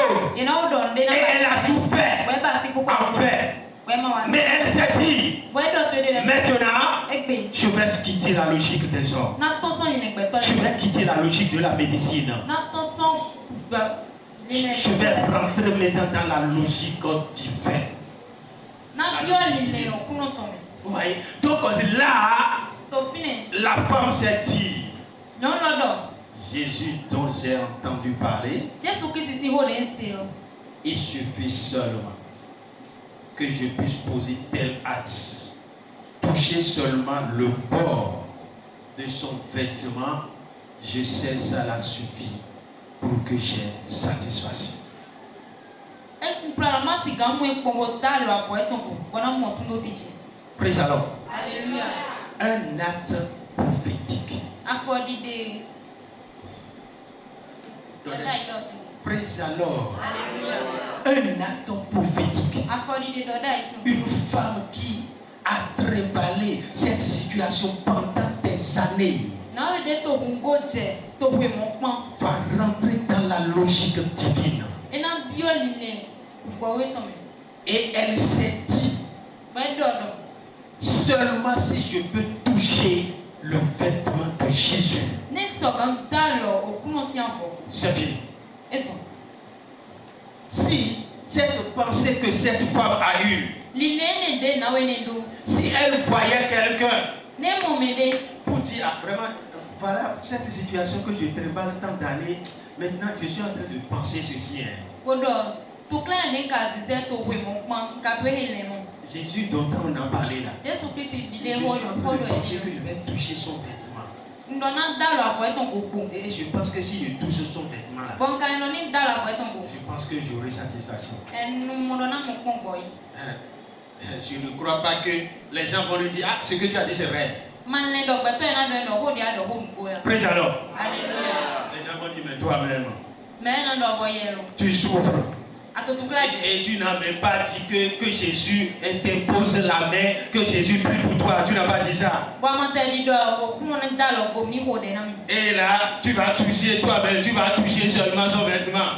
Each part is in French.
choses. Et elle a tout fait en fait. Mais elle s'est dit, maintenant, je vais quitter la logique des hommes. Je vais quitter la logique de la médecine. Je vais rentrer maintenant dans la logique divine. Vous voyez? Donc là, la femme s'est dit, Jésus dont j'ai entendu parler, il suffit seulement que je puisse poser tel acte, toucher seulement le bord de son vêtement, je sais ça la suffit pour que j'ai satisfaction. Praise the Lord. Alléluia. Un acte prophétique. Praise the Lord. Un acte prophétique. Une femme qui a trébalé cette situation pendant des années va rentrer dans la logique divine. Et elle s'est dit, seulement si je peux toucher le vêtement de Jésus, c'est fini. Si cette pensée que cette femme a eue, si elle voyait quelqu'un pour dire, ah, vraiment, voilà cette situation que je trimballe tant d'années, maintenant je suis en train de penser ceci. Jésus dont on a parlé là, je suis en train de penser que je vais toucher son vêtement. Et je pense que si je touche son vêtement là, je pense que j'aurai satisfaction. Je ne crois pas que les gens vont lui dire, ah, ce que tu as dit c'est vrai. Praise the Lord. Les gens vont dire, mais toi-même, tu souffres. Et tu n'as même pas dit que Jésus t'impose la main, que Jésus prie pour toi. Tu n'as pas dit ça. Et là, tu vas toucher toi-même, tu vas toucher seulement son vêtement.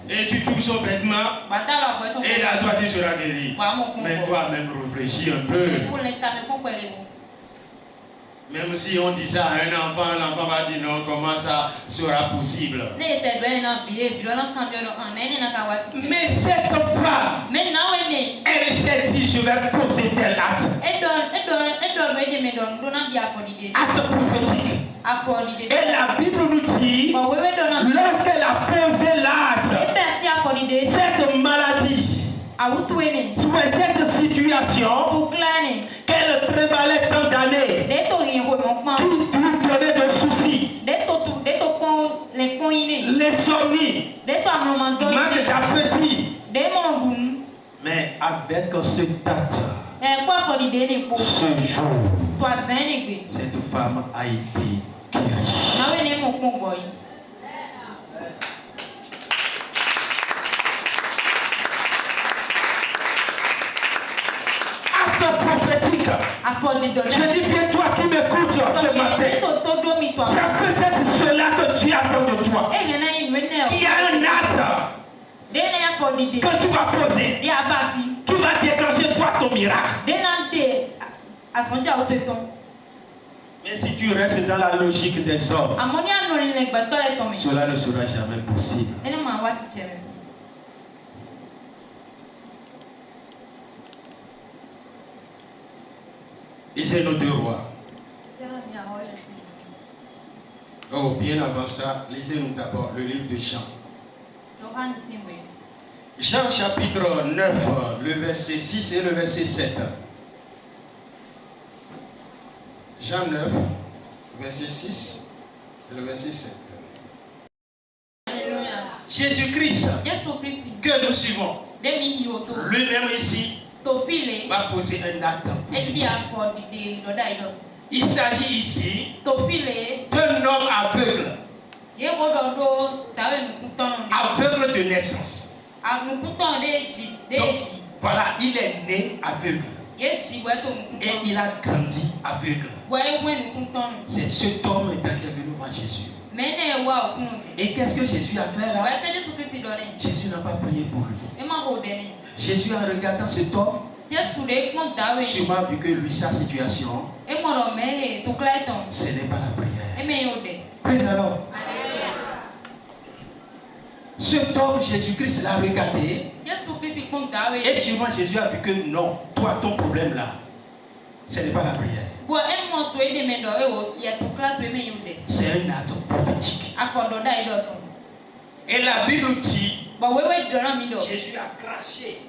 Et tu touches son vêtement. Et là, toi, tu seras guéri. Mais toi-même, réfléchis un peu. Même si on dit ça à un enfant, l'enfant va dire non, comment ça sera possible? Mais cette femme, elle s'est dit, je vais poser tel acte. Acte prophétique. Et la Bible nous dit, lorsqu'elle a posé l'acte, cette maladie, cette situation, qu'elle trébalait tant d'années, qui lui donnait des soucis, l'insomnie, manque d'appétit. Mais avec ce acte, ce jour, cette femme a été guérie. Prophétique. Je dis bien toi qui m'écoutes ce matin. C'est peut-être cela que tu attends de toi. Il y a un acte que tu vas poser qui va déclencher toi ton miracle. Mais si tu restes dans la logique des hommes, cela ne sera jamais possible. Lisez nos deux rois. Oh, bien avant ça, lisez-nous d'abord le livre de Jean. Jean chapitre 9, le verset 6 et le verset 7. Jean 9, verset 6 et le verset 7. Jésus-Christ, que nous suivons, lui-même ici, va poser un acte prophétique. Il s'agit ici d'un homme aveugle. Aveugle de naissance. Donc, voilà, il est né aveugle. Et il a grandi aveugle. C'est cet homme qui est venu voir Jésus. Et qu'est-ce que Jésus a fait là? Jésus n'a pas prié pour lui. Jésus, en regardant cet homme, sûrement vu que lui, sa situation, ce n'est pas la prière. Prenez alors. Cet homme, Jésus-Christ l'a regardé. Et sûrement Jésus a vu que non, toi, ton problème là, ce n'est pas la prière. C'est un acte prophétique. Et la Bible dit, Jésus a craché.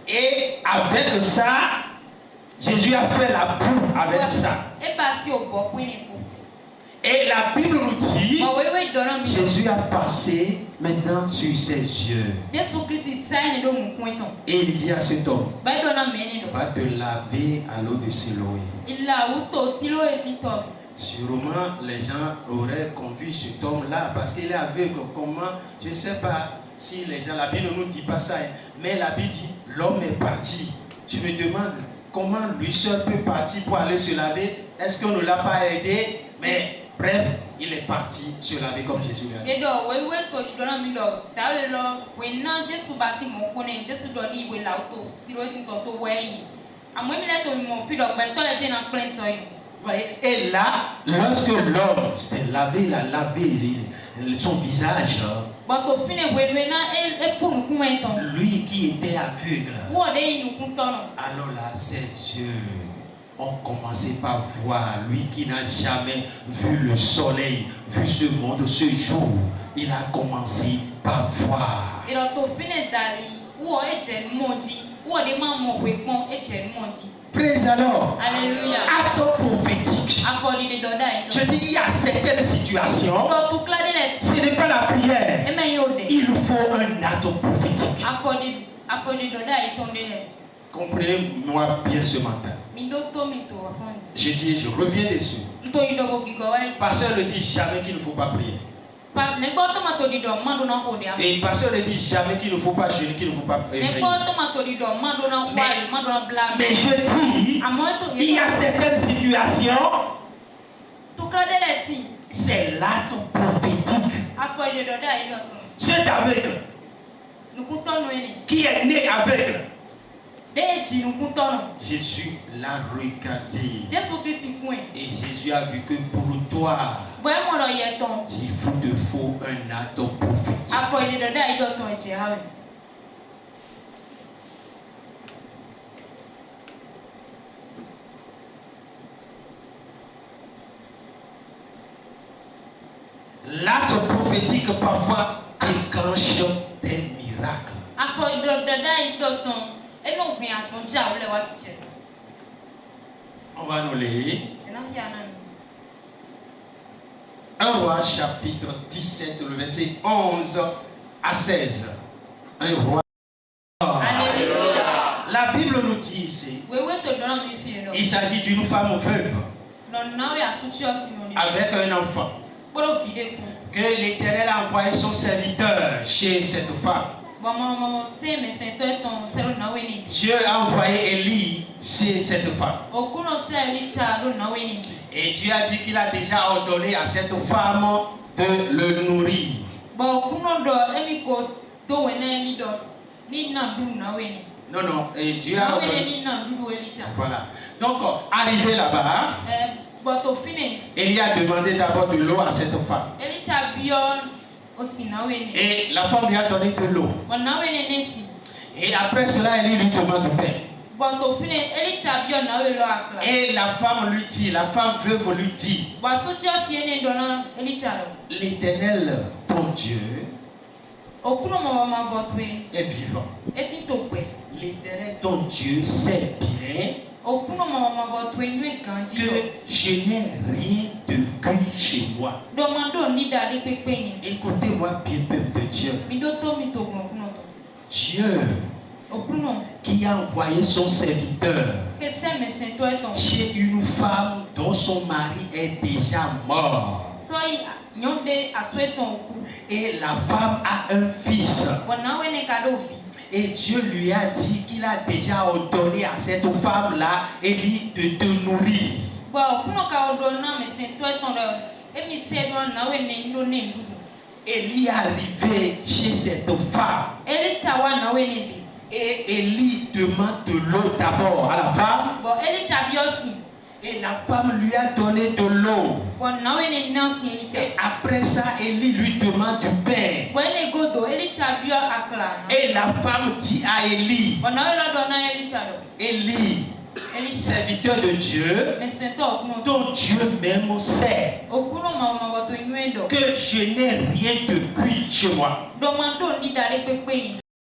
Et avec ça, Jésus a fait la boue avec ça. Et la Bible nous dit, Jésus a passé maintenant sur ses yeux. Et il dit à cet homme, va te laver à l'eau de Siloé. Sûrement les gens auraient conduit cet homme-là parce qu'il est aveugle. Comment? Je ne sais pas si les gens, la Bible ne nous dit pas ça, mais la Bible dit, l'homme est parti. Je me demande comment lui seul peut partir pour aller se laver. Est-ce qu'on ne l'a pas aidé? Mais bref, il est parti se laver comme Jésus l'a dit. Et là, lorsque l'homme s'est lavé, il a lavé son visage, lui qui était aveugle, alors là, ses yeux ont commencé par voir, lui qui n'a jamais vu le soleil, vu ce monde, ce jour, il a commencé par voir. Praise alors. Alléluia. Acte prophétique. Je dis, il y a certaines situations, ce n'est pas la prière. Il faut un acte prophétique. Comprenez-moi bien ce matin. Je dis, je reviens dessus. Pasteur ne dit jamais qu'il ne faut pas prier. Et le pasteur ne dit jamais qu'il ne faut pas jeûner, qu'il ne faut pas prier. Mais je dis, il y a certaines situations, c'est l'acte prophétique. C'est aveugle, qui est né aveugle. Jésus l'a regardé. Et Jésus a vu que pour toi, il te faut un acte prophétique. L'acte prophétique parfois déclenche des miracles. On va nous lire. 1 Roi chapitre 17, le verset 11 à 16. 1 Roi. Alléluia. La Bible nous dit ici, il s'agit d'une femme veuve avec un enfant. Que l'Éternel a envoyé son serviteur chez cette femme. Dieu a envoyé Élie chez cette femme. Et Dieu a dit qu'il a déjà ordonné à cette femme de le nourrir. Non, non, et Dieu a ordonné. Voilà. Donc, arrivé là-bas, Élie a demandé d'abord de l'eau à cette femme. Et la femme lui a donné de l'eau. Et après cela, Élie lui demande du pain. Et la femme lui dit, la femme veuve lui dit, l'Éternel, ton Dieu, est vivant. L'Éternel, ton Dieu, sait bien que je n'ai rien de cuit chez moi. Écoutez-moi bien, peuple de Dieu. Dieu qui a envoyé son serviteur chez une femme dont son mari est déjà mort. Et la femme a un fils. Et Dieu lui a dit qu'il a déjà ordonné à cette femme-là, Élie, de te nourrir. Élie est arrivé chez cette femme. Et Élie demande de l'eau d'abord à la femme. Et la femme lui a donné de l'eau. Et après ça, Élie lui demande du pain. Et la femme dit à Élie, Élie, serviteur de Dieu, dont Dieu même sait que je n'ai rien de cuit chez moi.